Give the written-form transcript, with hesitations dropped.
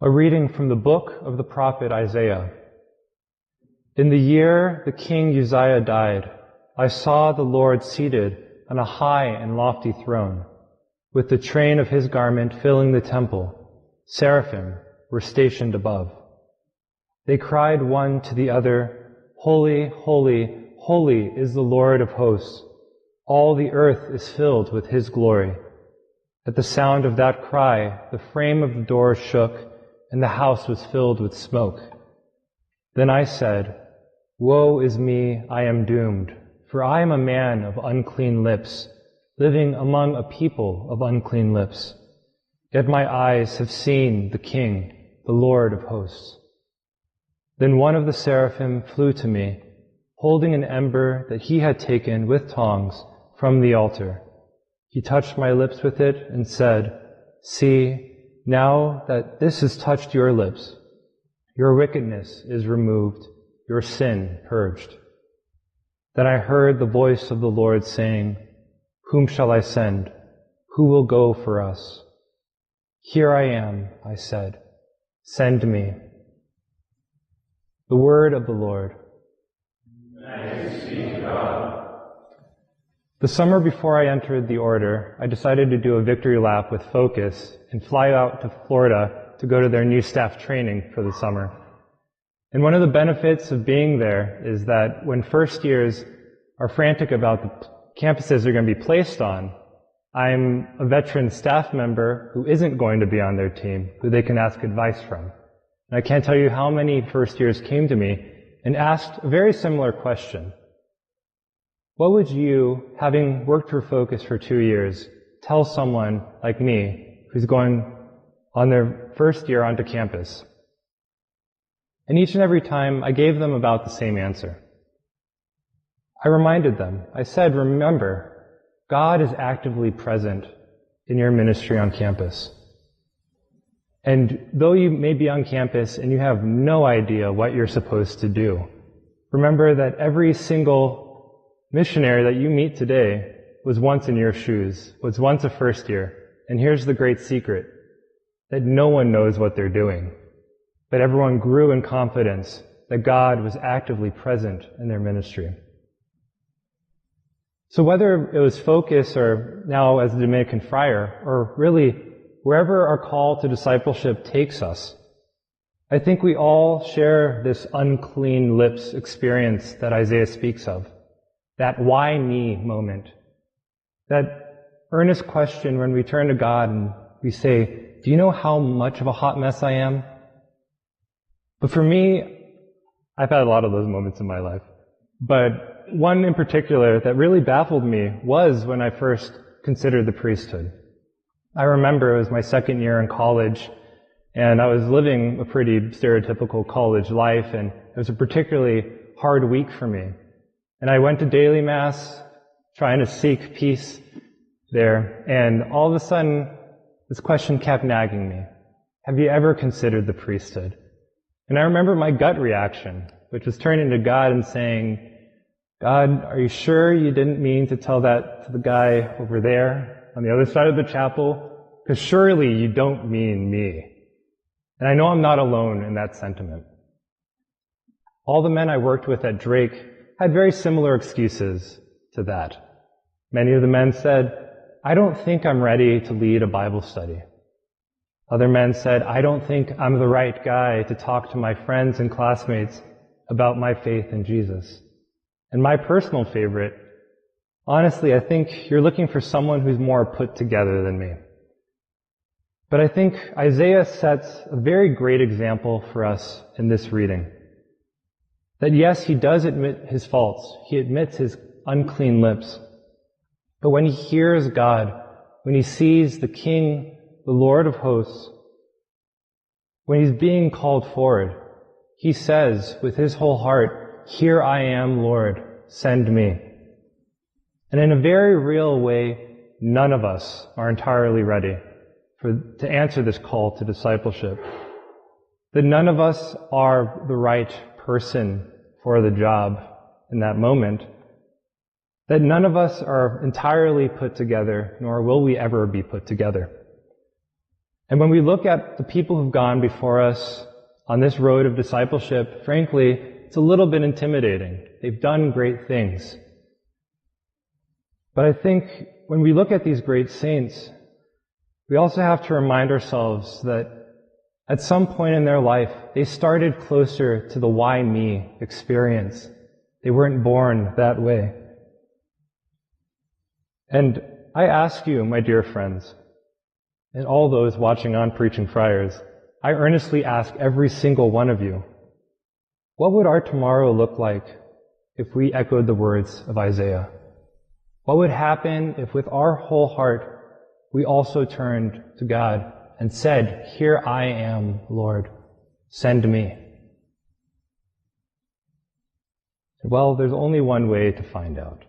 A reading from the book of the prophet Isaiah. In the year the king Uzziah died, I saw the Lord seated on a high and lofty throne, with the train of his garment filling the temple. Seraphim were stationed above. They cried one to the other, Holy, holy, holy is the Lord of hosts. All the earth is filled with his glory. At the sound of that cry, the frame of the door shook, and the house was filled with smoke. Then I said, Woe is me, I am doomed, for I am a man of unclean lips, living among a people of unclean lips. Yet my eyes have seen the King, the Lord of hosts. Then one of the seraphim flew to me, holding an ember that he had taken with tongs from the altar. He touched my lips with it and said, See, now that this has touched your lips, your wickedness is removed, your sin purged. Then I heard the voice of the Lord saying, Whom shall I send? Who will go for us? Here I am, I said. Send me. The word of the Lord. Thanks be to God. The summer before I entered the order, I decided to do a victory lap with Focus and fly out to Florida to go to their new staff training for the summer. And one of the benefits of being there is that when first years are frantic about the campuses they're going to be placed on, I'm a veteran staff member who isn't going to be on their team, who they can ask advice from. And I can't tell you how many first years came to me and asked a very similar question. What would you, having worked for Focus for 2 years, tell someone like me who's going on their first year onto campus? And each and every time I gave them about the same answer. I reminded them, I said, remember, God is actively present in your ministry on campus. And though you may be on campus and you have no idea what you're supposed to do, remember that every single missionary that you meet today was once in your shoes, was once a first year. And here's the great secret, that no one knows what they're doing. But everyone grew in confidence that God was actively present in their ministry. So whether it was Focus or now as a Dominican friar, or really wherever our call to discipleship takes us, I think we all share this unclean lips experience that Isaiah speaks of. That why me moment. That earnest question when we turn to God and we say, do you know how much of a hot mess I am? But for me, I've had a lot of those moments in my life. But one in particular that really baffled me was when I first considered the priesthood. I remember it was my second year in college, and I was living a pretty stereotypical college life, and it was a particularly hard week for me. And I went to daily mass, trying to seek peace there, and all of a sudden, this question kept nagging me. Have you ever considered the priesthood? And I remember my gut reaction, which was turning to God and saying, God, are you sure you didn't mean to tell that to the guy over there on the other side of the chapel? Because surely you don't mean me. And I know I'm not alone in that sentiment. All the men I worked with at Drake had very similar excuses to that. Many of the men said, I don't think I'm ready to lead a Bible study. Other men said, I don't think I'm the right guy to talk to my friends and classmates about my faith in Jesus. And my personal favorite, honestly, I think you're looking for someone who's more put together than me. But I think Isaiah sets a very great example for us in this reading. That yes, he does admit his faults. He admits his unclean lips. But when he hears God, when he sees the King, the Lord of hosts, when he's being called forward, he says with his whole heart, Here I am, Lord, send me. And in a very real way, none of us are entirely ready to answer this call to discipleship. That none of us are the right person for the job in that moment. That none of us are entirely put together, nor will we ever be put together. And when we look at the people who've gone before us on this road of discipleship, frankly, it's a little bit intimidating. They've done great things. But I think when we look at these great saints, we also have to remind ourselves that at some point in their life, they started closer to the why me experience. They weren't born that way. And I ask you, my dear friends, and all those watching on Preaching Friars, I earnestly ask every single one of you, what would our tomorrow look like if we echoed the words of Isaiah? What would happen if with our whole heart we also turned to God and said, "Here I am, Lord, send me"? Well, there's only one way to find out.